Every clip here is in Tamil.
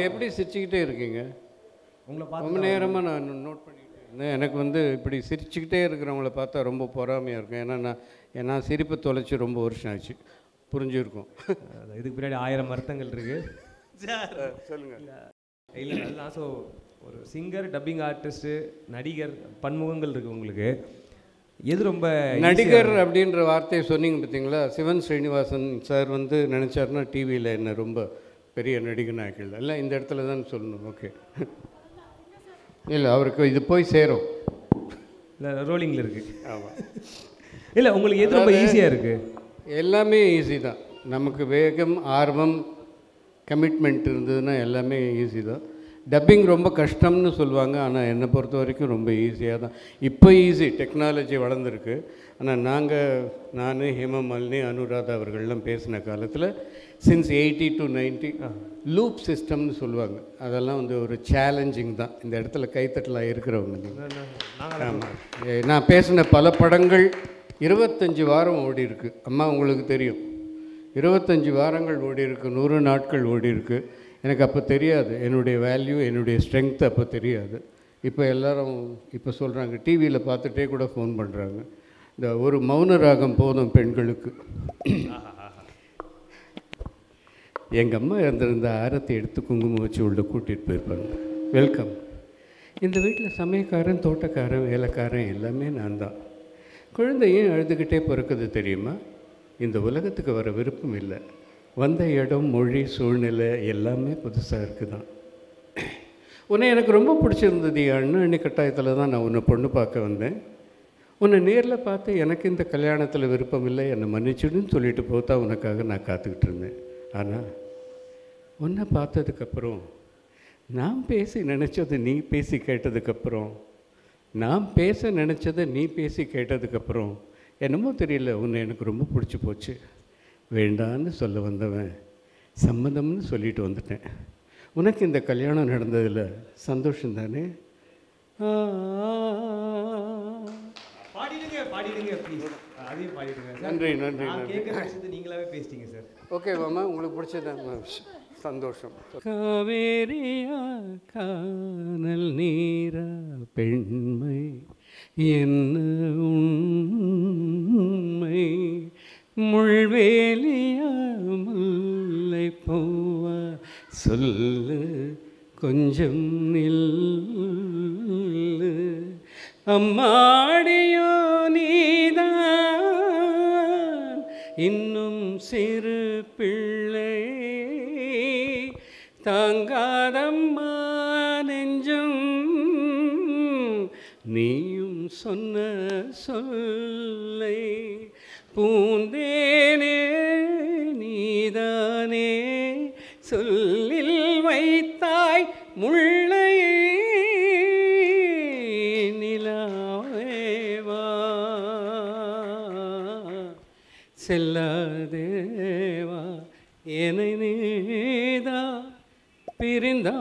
எப்படி சிரிச்சுக்கிட்டே இருக்கீங்க? உங்களை ரொம்ப பார்த்து நேரமாக நான் நோட் பண்ணிக்கிட்டே இருந்தேன். எனக்கு வந்து இப்படி சிரிச்சுக்கிட்டே இருக்கிறவங்கள பார்த்தா ரொம்ப பொறாமையாக இருக்கும். ஏன்னா நான் சிரிப்பை தொலைச்சி ரொம்ப வருஷம் ஆச்சு. புரிஞ்சிருக்கும். இதுக்கு பின்னாடி 1000 அர்த்தங்கள் இருக்குது. சொல்லுங்கள். இல்லை அதுதான். ஸோ ஒரு சிங்கர், டப்பிங் ஆர்டிஸ்ட்டு, நடிகர், பன்முகங்கள் இருக்குது உங்களுக்கு. எது ரொம்ப நடிகர் அப்படின்ற வார்த்தையை சொன்னீங்க பார்த்தீங்களா? சிவன் ஸ்ரீனிவாசன் சார் வந்து நினச்சாருன்னா டிவியில் என்ன ரொம்ப பெரிய நடிகன் ஆக்கிடல. இல்லை இந்த இடத்துல தான் சொல்லணும். ஓகே. இல்லை அவருக்கு இது போய் சேரும். இல்லை ரோலிங்கில் இருக்குது. ஆமாம். இல்லை உங்களுக்கு எது ரொம்ப ஈஸியாக இருக்குது? எல்லாமே ஈஸி தான். நமக்கு வேகம், ஆர்வம், கமிட்மெண்ட் இருந்ததுன்னா எல்லாமே ஈஸி தான். டப்பிங் ரொம்ப கஷ்டம்னு சொல்லுவாங்க. ஆனால் என்னை பொறுத்த வரைக்கும் ரொம்ப ஈஸியாக தான். இப்போ ஈஸி, டெக்னாலஜி வளர்ந்துருக்கு. ஆனால் நான் ஹேமமாலினி, அனுராதா அவர்கள்லாம் பேசின காலத்தில் சின்ஸ் 80 to 90 லூப் சிஸ்டம்னு சொல்லுவாங்க. அதெல்லாம் வந்து ஒரு சேலஞ்சிங் தான். இந்த இடத்துல கைத்தட்டலாம் இருக்கிறவங்க. ஆமாம். நான் பேசின பல படங்கள் 25 வாரம் ஓடி இருக்கு. அம்மா உங்களுக்கு தெரியும், 25 வாரங்கள் ஓடி இருக்கு, 100 நாட்கள் ஓடி இருக்கு. எனக்கு அப்போ தெரியாது என்னுடைய வேல்யூ, என்னுடைய ஸ்ட்ரென்த் அப்போ தெரியாது. இப்போ எல்லோரும் இப்போ சொல்கிறாங்க, டிவியில் பார்த்துட்டே கூட ஃபோன் பண்ணுறாங்க, இந்த ஒரு மௌன ராகம் போதும் பெண்களுக்கு. எங்கள் அம்மா இருந்திருந்த ஆரத்தை எடுத்து குங்குமம் வச்சு உள்ள கூட்டிகிட்டு போயிருப்பாங்க. வெல்கம். இந்த வீட்டில் சமையக்காரன், தோட்டக்காரன், வேலைக்காரன் எல்லாமே நான் தான். குழந்தையும் அழுதுகிட்டே பிறக்குது தெரியுமா? இந்த உலகத்துக்கு வர விருப்பம் இல்லை. வந்த இடம், மொழி, சூழ்நிலை எல்லாமே புதுசாக இருக்குதான். உன்னை எனக்கு ரொம்ப பிடிச்சிருந்தது. அண்ணி கட்டாயத்தில் தான் நான் உன்னை பொண்ணு பார்க்க வந்தேன். உன்னை நேரில் பார்த்து எனக்கு இந்த கல்யாணத்தில் விருப்பம் இல்லை, என்னை மன்னிச்சுடுன்னு சொல்லிட்டு போத்தா உனக்காக நான் காத்துக்கிட்டு இருந்தேன். ஆனால் உன்னை பார்த்ததுக்கப்புறம், நான் பேசி நினச்சது நீ பேசி கேட்டதுக்கப்புறம், நான் பேச நினச்சதை நீ பேசி கேட்டதுக்கப்புறம் என்னமோ தெரியல, உன்னை எனக்கு ரொம்ப பிடிச்சி போச்சு. வேண்டான்னு சொல்ல வந்தவன் சம்மதம்னு சொல்லிட்டு வந்துட்டேன். உனக்கு இந்த கல்யாணம் நடந்ததில் சந்தோஷம் தானே? பாடிடுங்க ப்ளீஸ். அதையும் பாடிடுங்க. நன்றி நன்றி. கேட்குற விஷயத்தை நீங்களாவே பேசிட்டீங்க சார். ஓகே மாமா, உங்களுக்கு பிடிச்சதான் சந்தோஷம். காவேரியா கானல் நீரா பெண்மை என்ன உண்மை, முள்வேலியா முல்லை பூவா சொல்லு கொஞ்சம் நில்லு, அம்மாடியோ நீதான் இன்னும் சிறு பிள்ளை, தாங்காதம்மா நெஞ்சும் நீயும் சொன்ன சொல்லை, பூந்தேனே நீதானே சொல்லில் வைத்தாய் முல்லை, நிலாவேவா செல்லாதேவா என்னை நீதா பிரிந்தாலும்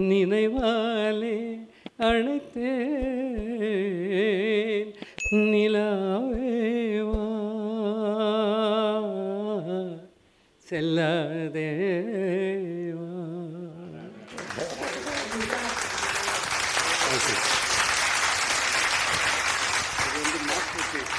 நினைவாலே அழைத்தேன், நிலாவேவா செல்லாதேவா.